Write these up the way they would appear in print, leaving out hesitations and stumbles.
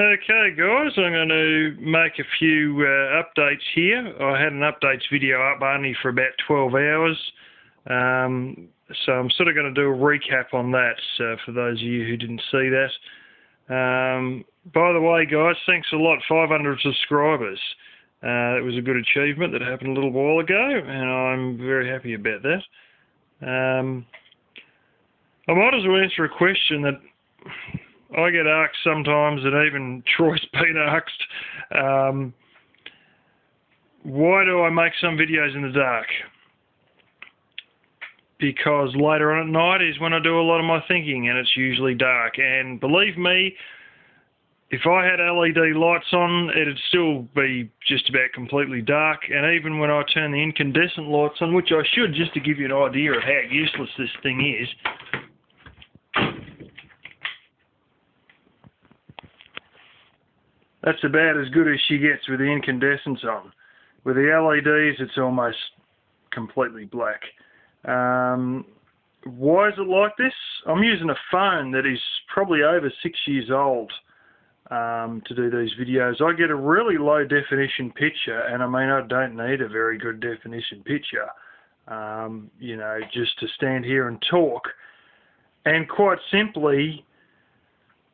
Okay guys, I'm going to make a few updates here. I had an updates video up only for about 12 hours, so I'm sort of going to do a recap on that for those of you who didn't see that. By the way guys, thanks a lot, 500 subscribers. It was a good achievement that happened a little while ago, and I'm very happy about that. I might as well answer a question that I get asked sometimes, and even Troy's been asked. Why do I make some videos in the dark? Because later on at night is when I do a lot of my thinking, and it's usually dark. And believe me, if I had LED lights on, it'd still be just about completely dark. And even when I turn the incandescent lights on, which I should, just to give you an idea of how useless this thing is. That's about as good as she gets with the incandescents on. With the LEDs, it's almost completely black. Why is it like this? I'm using a phone that is probably over 6 years old to do these videos. I get a really low definition picture, and I mean, I don't need a very good definition picture, you know, just to stand here and talk. And quite simply,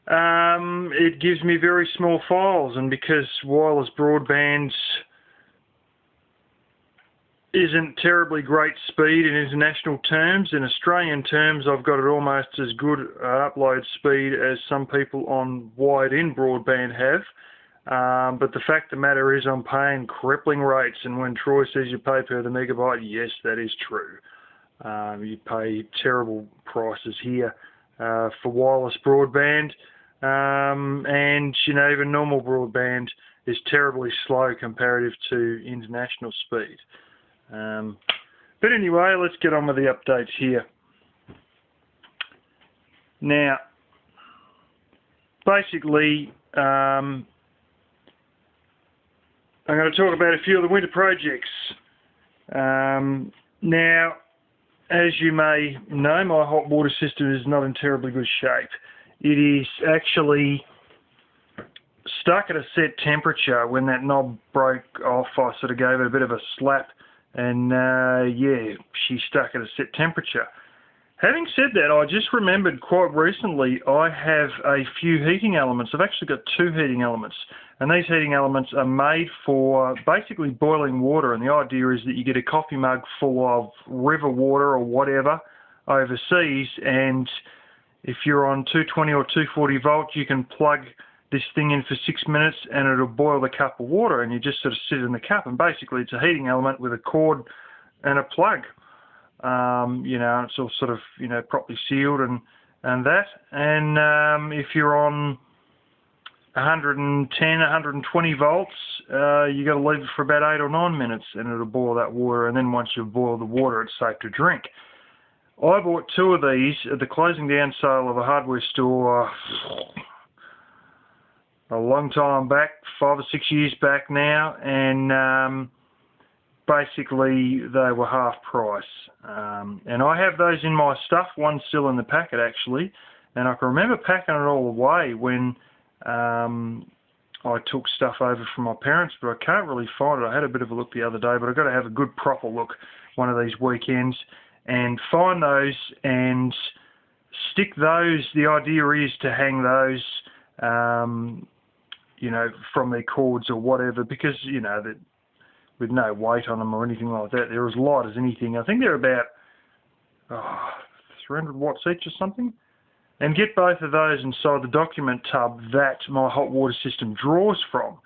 it gives me very small files, and because wireless broadband isn't terribly great speed in international terms, in Australian terms I've got it almost as good upload speed as some people on wide-in broadband have, but the fact of the matter is I'm paying crippling rates, and when Troy says you pay per the megabyte, yes, that is true. You pay terrible prices here for wireless broadband. And you know, even normal broadband is terribly slow comparative to international speed. But anyway, let's get on with the updates here. Now, basically, I'm going to talk about a few of the winter projects. Now, as you may know, my hot water system is not in terribly good shape. It is actually stuck at a set temperature. When that knob broke off, I sort of gave it a bit of a slap, and yeah, she stuck at a set temperature. Having said that, I just remembered quite recently I have a few heating elements. I've actually got two heating elements, and these heating elements are made for basically boiling water, and the idea is that you get a coffee mug full of river water or whatever overseas, and if you're on 220 or 240 volts, you can plug this thing in for 6 minutes and it'll boil the cup of water, and you just sort of sit in the cup, and basically it's a heating element with a cord and a plug. You know, it's all sort of, you know, properly sealed and that. And if you're on 110, 120 volts, you got to leave it for about 8 or 9 minutes and it'll boil that water, and then once you've boiled the water, it's safe to drink. I bought two of these at the closing down sale of a hardware store a long time back, 5 or 6 years back now, and basically they were half price. And I have those in my stuff, one's still in the packet actually, and I can remember packing it all away when I took stuff over from my parents, but I can't really find it. I had a bit of a look the other day, but I've got to have a good proper look one of these weekends and find those and stick those. The idea is to hang those, you know, from their cords or whatever, because, you know, that with no weight on them or anything like that, they're as light as anything. I think they're about 300 watts each or something. And get both of those inside the document tub that my hot water system draws from,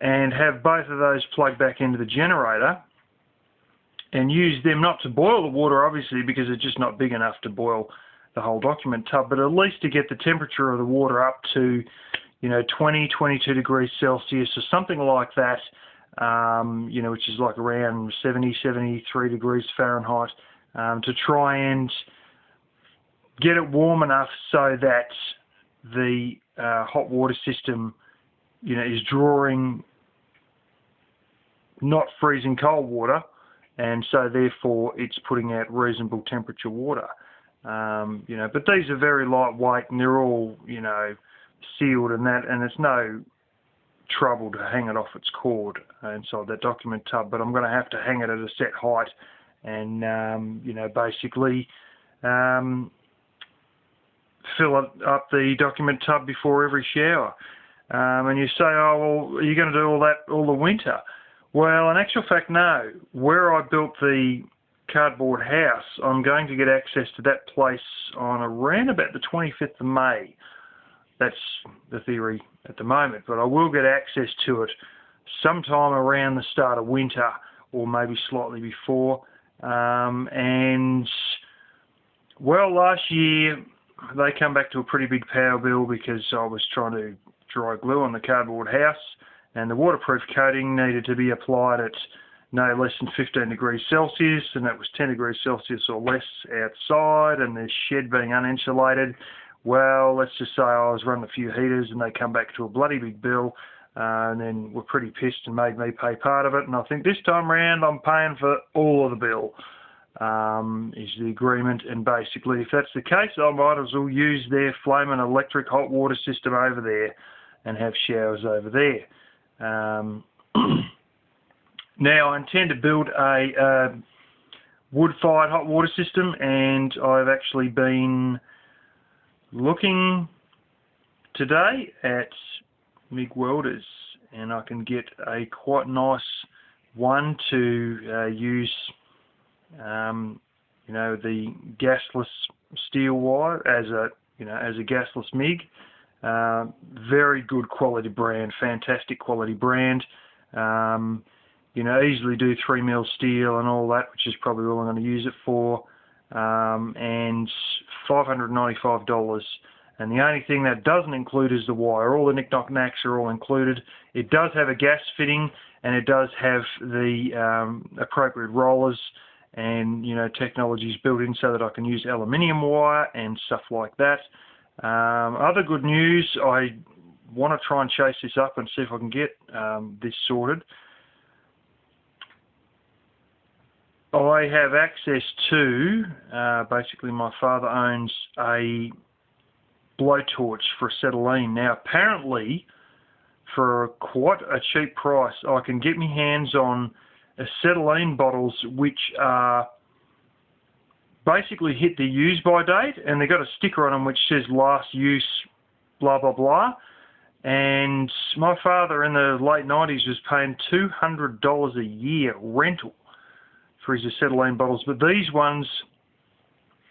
and have both of those plugged back into the generator, and use them not to boil the water, obviously, because it's just not big enough to boil the whole document tub, but at least to get the temperature of the water up to, you know, 20, 22 degrees Celsius or something like that, you know, which is like around 70, 73 degrees Fahrenheit, to try and get it warm enough so that the hot water system, you know, is drawing not freezing cold water, and so therefore it's putting out reasonable temperature water. You know, but these are very lightweight, and they're all, you know, sealed and that, and it's no trouble to hang it off its cord inside that document tub, but I'm going to have to hang it at a set height and, basically fill up the document tub before every shower. And you say, oh, well, are you going to do all that all the winter? Well, in actual fact, no. Where I built the cardboard house, I'm going to get access to that place on around about the 25th of May. That's the theory at the moment, but I will get access to it sometime around the start of winter or maybe slightly before. And, well, last year they come back to a pretty big power bill because I was trying to dry glue on the cardboard house, and the waterproof coating needed to be applied at no less than 15 degrees Celsius, and that was 10 degrees Celsius or less outside, and the shed being uninsulated. Well, let's just say I was running a few heaters and they come back to a bloody big bill, and then were pretty pissed and made me pay part of it. And I think this time round I'm paying for all of the bill, is the agreement. And basically, if that's the case, I might as well use their flaming electric hot water system over there and have showers over there. Now, I intend to build a wood-fired hot water system, and I've actually been looking today at MIG welders, and I can get a quite nice one to use, the gasless steel wire as a gasless MIG. Very good quality brand, fantastic quality brand. Easily do 3mm steel and all that, which is probably all I'm going to use it for. And $595, and the only thing that doesn't include is the wire. All the knick-knock-knacks are all included. It does have a gas fitting, and it does have the appropriate rollers and technologies built in so that I can use aluminium wire and stuff like that. Other good news, I want to try and chase this up and see if I can get this sorted. I have access to, basically my father owns a blowtorch for acetylene. Now apparently, for quite a cheap price, I can get my hands on acetylene bottles which are basically hit the use by date, and they've got a sticker on them which says last use blah blah blah. And my father in the late 90s was paying $200 a year rental for his acetylene bottles, but these ones,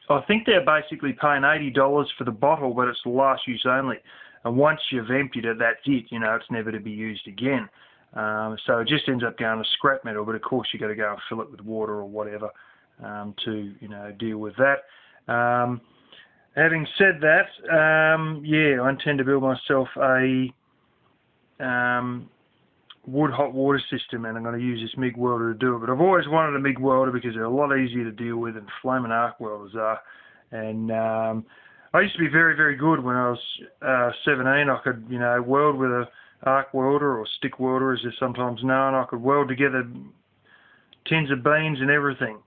I think they're basically paying $80 for the bottle, but it's the last use only. And once you've emptied it, that's it. It's never to be used again. So it just ends up going to scrap metal. But of course, you got to go and fill it with water or whatever to deal with that. Having said that, I intend to build myself a wood hot water system, and I'm going to use this MIG welder to do it. But I've always wanted a MIG welder because they're a lot easier to deal with than flaming arc welders are. And I used to be very, very good when I was 17. I could, weld with a arc welder or stick welder, as they're sometimes known. I could weld together tins of beans and everything.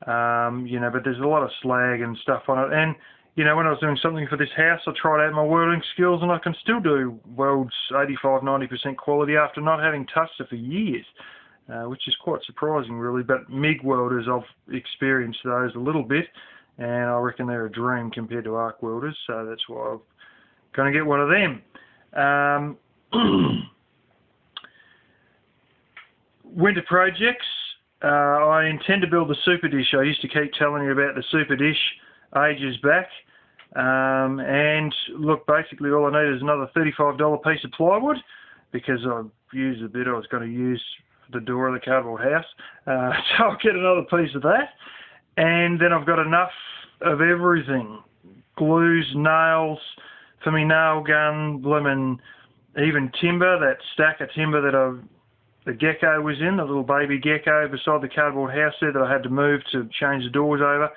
But there's a lot of slag and stuff on it. And when I was doing something for this house, I tried out my welding skills, and I can still do welds 85–90% quality after not having touched it for years, which is quite surprising, really. But MIG welders, I've experienced those a little bit, and I reckon they're a dream compared to arc welders, so that's why I'm going to get one of them. Winter projects. I intend to build the super dish. I used to keep telling you about the super dish ages back. And look, basically all I need is another $35 piece of plywood, because I've used the bit I was going to use for the door of the cardboard house. So I'll get another piece of that. And then I've got enough of everything. Glues, nails, for me nail gun, blooming, even timber, that stack of timber that the gecko was in, the little baby gecko beside the cardboard house there that I had to move to change the doors over.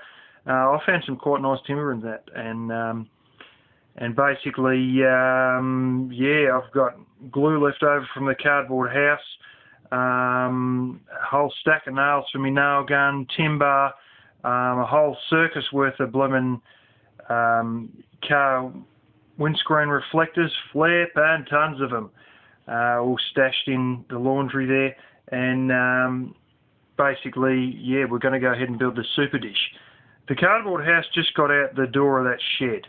I found some quite nice timber in that, and basically, I've got glue left over from the cardboard house, a whole stack of nails for my nail gun, timber, a whole circus worth of blooming windscreen reflectors, flare, and tons of them, all stashed in the laundry there. And basically, yeah, we're going to go ahead and build the super dish. The cardboard house just got out the door of that shed.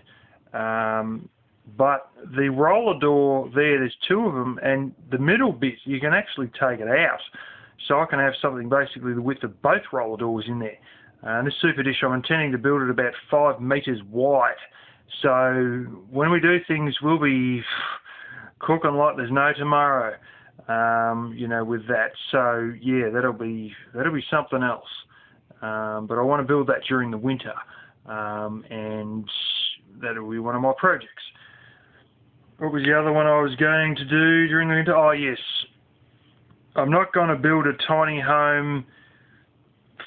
But the roller door there's two of them, and the middle bit, you can actually take it out. So I can have something basically the width of both roller doors in there. And this super dish, I'm intending to build it about 5 metres wide. So when we do things, we'll be cooking like there's no tomorrow, you know, with that. So yeah, that'll be something else. But I want to build that during the winter, and that'll be one of my projects. What was the other one I was going to do during the winter? Oh yes, I'm not going to build a tiny home,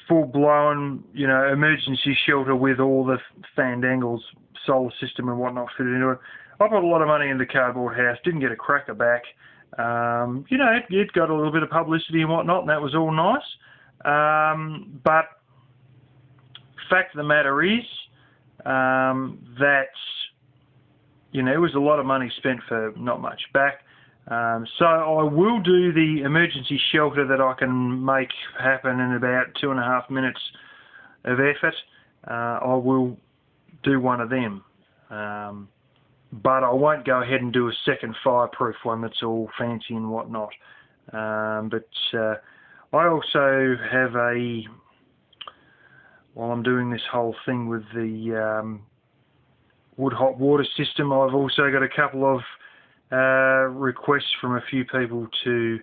full-blown, you know, emergency shelter with all the fandangles, solar system and whatnot fitted into it. I put a lot of money into the cardboard house, didn't get a cracker back. You know, it got a little bit of publicity and whatnot, and that was all nice. But fact of the matter is that, you know, it was a lot of money spent for not much back. So I will do the emergency shelter that I can make happen in about 2.5 minutes of effort. I will do one of them. But I won't go ahead and do a second fireproof one that's all fancy and whatnot. But I also have while I'm doing this whole thing with the wood hot water system, I've also got a couple of requests from a few people to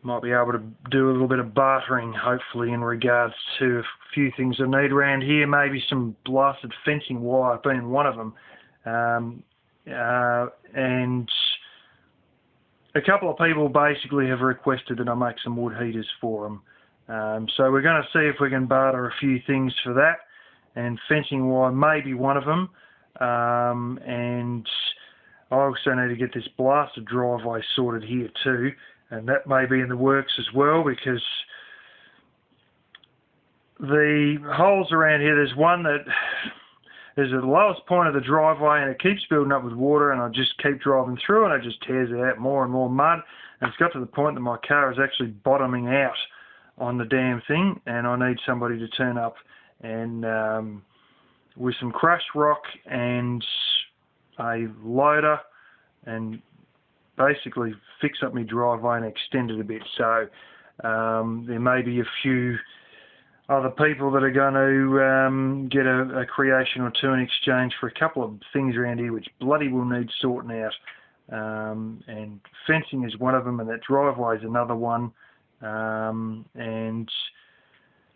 might be able to do a little bit of bartering, hopefully, in regards to a few things I need around here. Maybe some blasted fencing wire being one of them, and a couple of people basically have requested that I make some wood heaters for them. So we're going to see if we can barter a few things for that, and fencing wire may be one of them. And I also need to get this blasted driveway sorted here too, and that may be in the works as well, because the holes around here, there's one that is at the lowest point of the driveway and it keeps building up with water, and I just keep driving through and it just tears it out more and more mud, and it's got to the point that my car is actually bottoming out on the damn thing, and I need somebody to turn up and with some crushed rock and a loader and basically fix up my driveway and extend it a bit. So there may be a few other people that are going to get a creation or two in exchange for a couple of things around here which bloody will need sorting out. And fencing is one of them, and that driveway is another one. And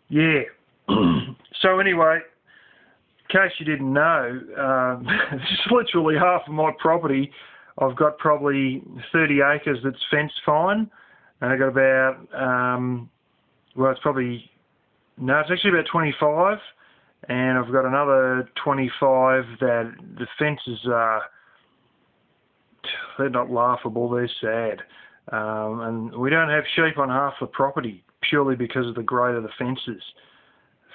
yeah, so anyway, in case you didn't know, this is literally half of my property. I've got probably 30 acres that's fenced fine, and I've got about, well, it's probably, no, it's actually about 25, and I've got another 25 that the fences are, they're not laughable, they're sad. And we don't have sheep on half the property, purely because of the grade of the fences.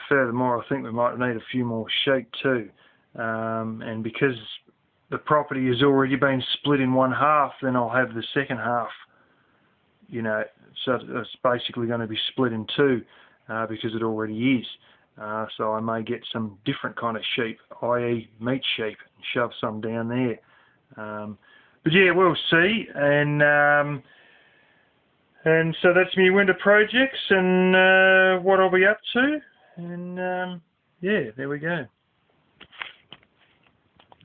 Furthermore, I think we might need a few more sheep too. And because the property has already been split in one half, then I'll have the second half, you know, so it's basically going to be split in two, because it already is. So I may get some different kind of sheep, i.e. meat sheep, and shove some down there. But yeah, we'll see. And so that's my winter projects and what I'll be up to. And yeah, there we go.